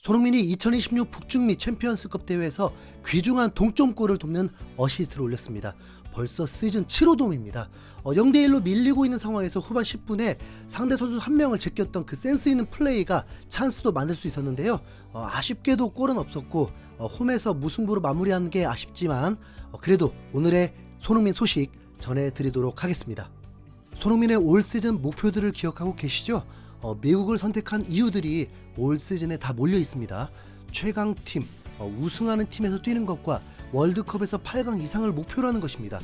손흥민이 2026 북중미 챔피언스컵 대회에서 귀중한 동점골을 돕는 어시스트를 올렸습니다. 벌써 시즌 7호 돔입니다. 0대1로 밀리고 있는 상황에서 후반 10분에 상대 선수 한 명을 제꼈던 그 센스 있는 플레이가 찬스도 만들 수 있었는데요. 아쉽게도 골은 없었고 홈에서 무승부로 마무리한 게 아쉽지만 그래도 오늘의 손흥민 소식 전해드리도록 하겠습니다. 손흥민의 올 시즌 목표들을 기억하고 계시죠? 미국을 선택한 이유들이 올 시즌에 다 몰려 있습니다. 최강팀, 우승하는 팀에서 뛰는 것과 월드컵에서 8강 이상을 목표로 하는 것입니다.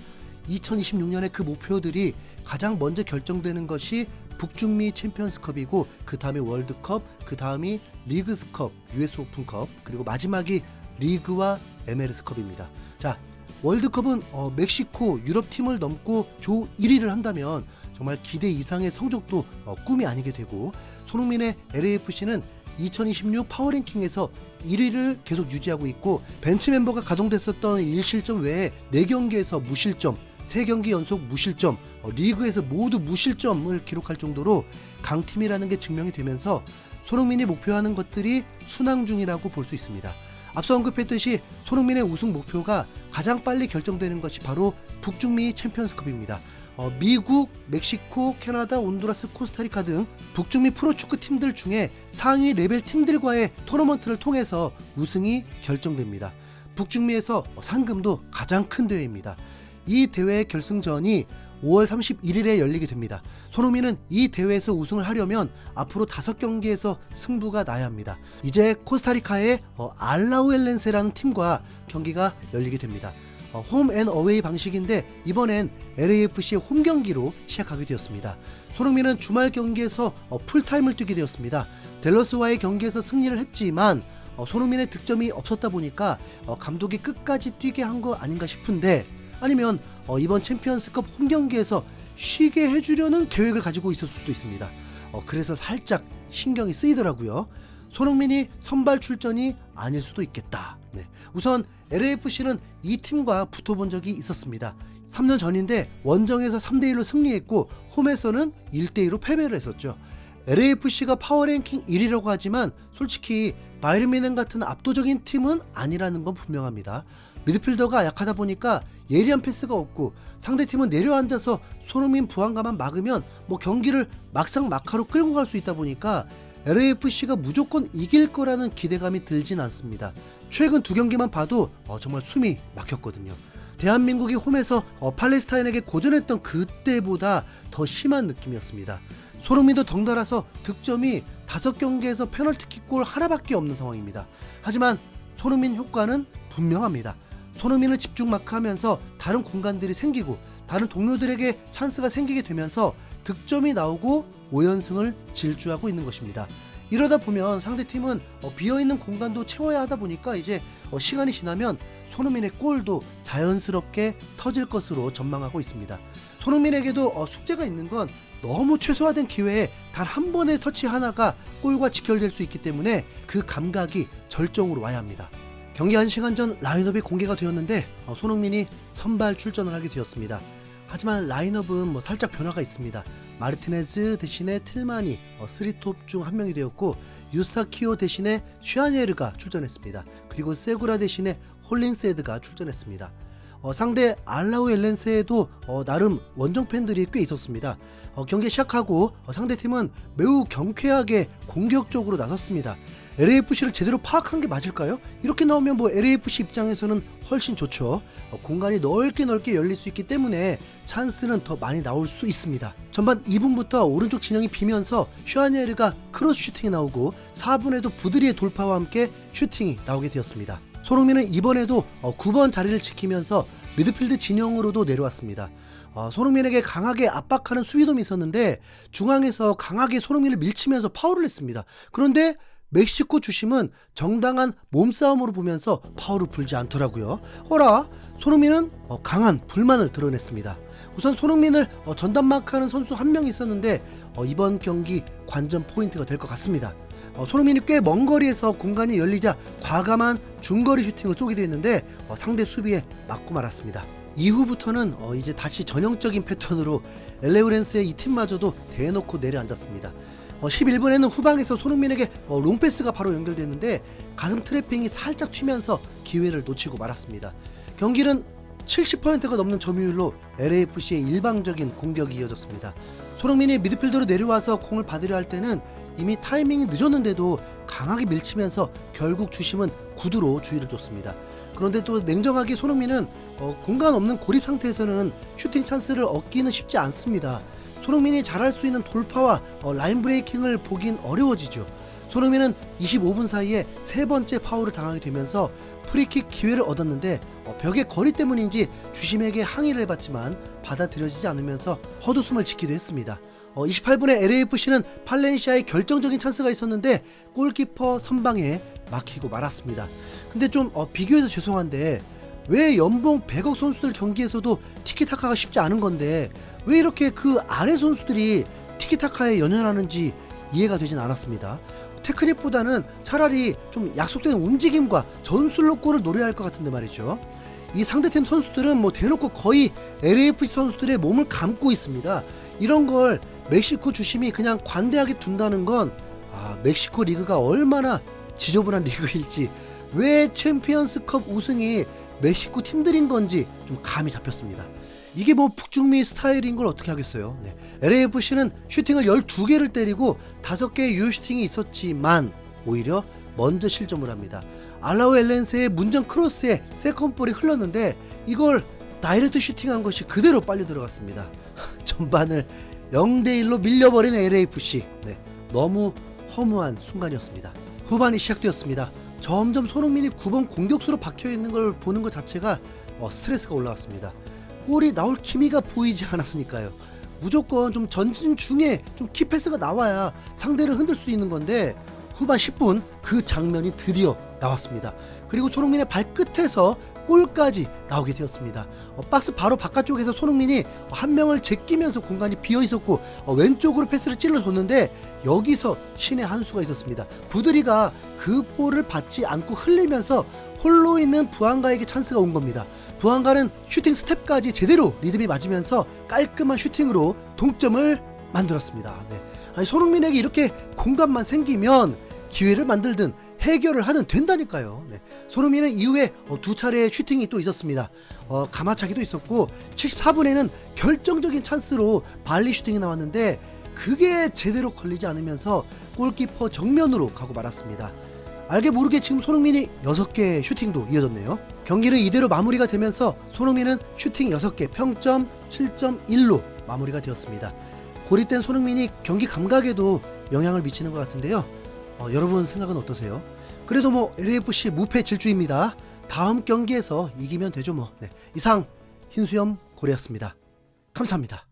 2026년에 그 목표들이 가장 먼저 결정되는 것이 북중미 챔피언스컵이고 그 다음이 월드컵, 그 다음이 리그스컵, US 오픈컵, 그리고 마지막이 리그와 MLS컵입니다. 자, 월드컵은 멕시코, 유럽팀을 넘고 조 1위를 한다면 정말 기대 이상의 성적도 꿈이 아니게 되고, 손흥민의 LAFC는 2026 파워랭킹에서 1위를 계속 유지하고 있고, 벤치 멤버가 가동됐었던 1실점 외에 4경기에서 무실점, 3경기 연속 무실점, 리그에서 모두 무실점을 기록할 정도로 강팀이라는 게 증명이 되면서 손흥민이 목표하는 것들이 순항 중이라고 볼 수 있습니다. 앞서 언급했듯이 손흥민의 우승 목표가 가장 빨리 결정되는 것이 바로 북중미 챔피언스컵입니다. 미국, 멕시코, 캐나다, 온두라스, 코스타리카 등 북중미 프로축구 팀들 중에 상위 레벨 팀들과의 토너먼트를 통해서 우승이 결정됩니다. 북중미에서 상금도 가장 큰 대회입니다. 이 대회의 결승전이 5월 31일에 열리게 됩니다. 손흥민은 이 대회에서 우승을 하려면 앞으로 5경기에서 승부가 나야 합니다. 이제 코스타리카의 알라우엘렌세라는 팀과 경기가 열리게 됩니다. 홈 앤 어웨이 방식인데 이번엔 LAFC의 홈 경기로 시작하게 되었습니다. 손흥민은 주말 경기에서 풀타임을 뛰게 되었습니다. 댈러스와의 경기에서 승리를 했지만 손흥민의 득점이 없었다 보니까 감독이 끝까지 뛰게 한 거 아닌가 싶은데, 아니면 이번 챔피언스컵 홈 경기에서 쉬게 해주려는 계획을 가지고 있을 수도 있습니다. 그래서 살짝 신경이 쓰이더라고요. 손흥민이 선발 출전이 아닐 수도 있겠다. 네. 우선 LAFC는 이 팀과 붙어본 적이 있었습니다. 3년 전인데 원정에서 3대1로 승리했고 홈에서는 1대2로 패배를 했었죠. LAFC가 파워랭킹 1위라고 하지만 솔직히 바이에른 뮌헨 같은 압도적인 팀은 아니라는 건 분명합니다. 미드필더가 약하다 보니까 예리한 패스가 없고 상대팀은 내려앉아서 손흥민 부안가만 막으면 경기를 막상 막하로 끌고 갈 수 있다 보니까 LAFC가 무조건 이길 거라는 기대감이 들진 않습니다. 최근 2경기만 봐도 정말 숨이 막혔거든요. 대한민국이 홈에서 팔레스타인에게 고전했던 그때보다 더 심한 느낌이었습니다. 손흥민도 덩달아서 득점이 5경기에서 페널티킥골 하나밖에 없는 상황입니다. 하지만 손흥민 효과는 분명합니다. 손흥민을 집중 마크하면서 다른 공간들이 생기고 다른 동료들에게 찬스가 생기게 되면서 득점이 나오고 5연승을 질주하고 있는 것입니다. 이러다 보면 상대팀은 비어있는 공간도 채워야 하다 보니까 이제 시간이 지나면 손흥민의 골도 자연스럽게 터질 것으로 전망하고 있습니다. 손흥민에게도 숙제가 있는 건 너무 최소화된 기회에 단 한 번의 터치 하나가 골과 직결될 수 있기 때문에 그 감각이 절정으로 와야 합니다. 경기 1시간 전 라인업이 공개가 되었는데 손흥민이 선발 출전을 하게 되었습니다. 하지만 라인업은 살짝 변화가 있습니다. 마르티네즈 대신에 틸마니 3톱 중 한 명이 되었고, 유스타키오 대신에 슈아니에르가 출전했습니다. 그리고 세구라 대신에 홀린세드가 출전했습니다. 상대 알라우엘렌세에도 나름 원정 팬들이 꽤 있었습니다. 경기 시작하고 상대팀은 매우 경쾌하게 공격적으로 나섰습니다. LAFC를 제대로 파악한 게 맞을까요? 이렇게 나오면 LAFC 입장에서는 훨씬 좋죠. 공간이 넓게 열릴 수 있기 때문에 찬스는 더 많이 나올 수 있습니다. 전반 2분부터 오른쪽 진영이 비면서 슈아니에르가 크로스 슈팅이 나오고 4분에도 부드리의 돌파와 함께 슈팅이 나오게 되었습니다. 손흥민은 이번에도 9번 자리를 지키면서 미드필드 진영으로도 내려왔습니다. 손흥민에게 강하게 압박하는 수비돔이 있었는데 중앙에서 강하게 손흥민을 밀치면서 파울을 했습니다. 그런데 멕시코 주심은 정당한 몸싸움으로 보면서 파울을 불지 않더라고요. 어라, 손흥민은 강한 불만을 드러냈습니다. 우선 손흥민을 전담마크하는 선수 한 명 있었는데 이번 경기 관전 포인트가 될 것 같습니다. 손흥민이 꽤 먼 거리에서 공간이 열리자 과감한 중거리 슈팅을 쏘게 됐는데 상대 수비에 맞고 말았습니다. 이후부터는 이제 다시 전형적인 패턴으로 엘레우렌스의 이 팀마저도 대놓고 내려앉았습니다. 11분에는 후방에서 손흥민에게 롱패스가 바로 연결됐는데 가슴 트래핑이 살짝 튀면서 기회를 놓치고 말았습니다. 경기는 70%가 넘는 점유율로 LAFC의 일방적인 공격이 이어졌습니다. 손흥민이 미드필더로 내려와서 공을 받으려 할 때는 이미 타이밍이 늦었는데도 강하게 밀치면서 결국 주심은 구두로 주의를 줬습니다. 그런데 또 냉정하게 손흥민은 공간 없는 고립 상태에서는 슈팅 찬스를 얻기는 쉽지 않습니다. 손흥민이 잘할 수 있는 돌파와 라인 브레이킹을 보긴 어려워지죠. 손흥민은 25분 사이에 세 번째 파울을 당하게 되면서 프리킥 기회를 얻었는데 벽의 거리 때문인지 주심에게 항의를 해봤지만 받아들여지지 않으면서 헛웃음을 짓기도 했습니다. 28분에 LAFC는 팔렌시아의 결정적인 찬스가 있었는데 골키퍼 선방에 막히고 말았습니다. 근데 좀 비교해서 죄송한데 왜 연봉 100억 선수들 경기에서도 티키타카가 쉽지 않은 건데 왜 이렇게 그 아래 선수들이 티키타카에 연연하는지 이해가 되진 않았습니다. 테크닉보다는 차라리 좀 약속된 움직임과 전술로 골을 노려야 할 것 같은데 말이죠. 이 상대팀 선수들은 대놓고 거의 LAFC 선수들의 몸을 감고 있습니다. 이런 걸 멕시코 주심이 그냥 관대하게 둔다는 건 멕시코 리그가 얼마나 지저분한 리그일지, 왜 챔피언스컵 우승이 멕시코 팀들인 건지 좀 감이 잡혔습니다. 이게 북중미 스타일인 걸 어떻게 하겠어요. LAFC는 슈팅을 12개를 때리고 5개의 유효 슈팅이 있었지만 오히려 먼저 실점을 합니다. 알라우 엘렌스의 문전 크로스에 세컨볼이 흘렀는데 이걸 다이렉트 슈팅한 것이 그대로 빨려 들어갔습니다. 전반을 0대1로 밀려버린 LAFC. 너무 허무한 순간이었습니다. 후반이 시작되었습니다. 점점 손흥민이 9번 공격수로 박혀있는 걸 보는 것 자체가 스트레스가 올라왔습니다. 골이 나올 기미가 보이지 않았으니까요. 무조건 좀 전진 중에 좀 키패스가 나와야 상대를 흔들 수 있는 건데 후반 10분 그 장면이 드디어 나왔습니다. 그리고 손흥민의 발끝에서 골까지 나오게 되었습니다. 박스 바로 바깥쪽에서 손흥민이 한 명을 제끼면서 공간이 비어 있었고 왼쪽으로 패스를 찔러줬는데 여기서 신의 한 수가 있었습니다. 부드리가 그 볼을 받지 않고 흘리면서 홀로 있는 부안가에게 찬스가 온 겁니다. 부안가는 슈팅 스텝까지 제대로 리듬이 맞으면서 깔끔한 슈팅으로 동점을 만들었습니다. 아니, 손흥민에게 이렇게 공간만 생기면 기회를 만들든 해결을 하든 된다니까요. 손흥민은 이후에 두 차례의 슈팅이 또 있었습니다. 가마차기도 있었고 74분에는 결정적인 찬스로 발리 슈팅이 나왔는데 그게 제대로 걸리지 않으면서 골키퍼 정면으로 가고 말았습니다. 알게 모르게 지금 손흥민이 6개의 슈팅도 이어졌네요. 경기는 이대로 마무리가 되면서 손흥민은 슈팅 6개, 평점 7.1로 마무리가 되었습니다. 고립된 손흥민이 경기 감각에도 영향을 미치는 것 같은데요. 여러분 생각은 어떠세요? 그래도 LAFC 무패 질주입니다. 다음 경기에서 이기면 되죠. 이상 흰수염 고래였습니다. 감사합니다.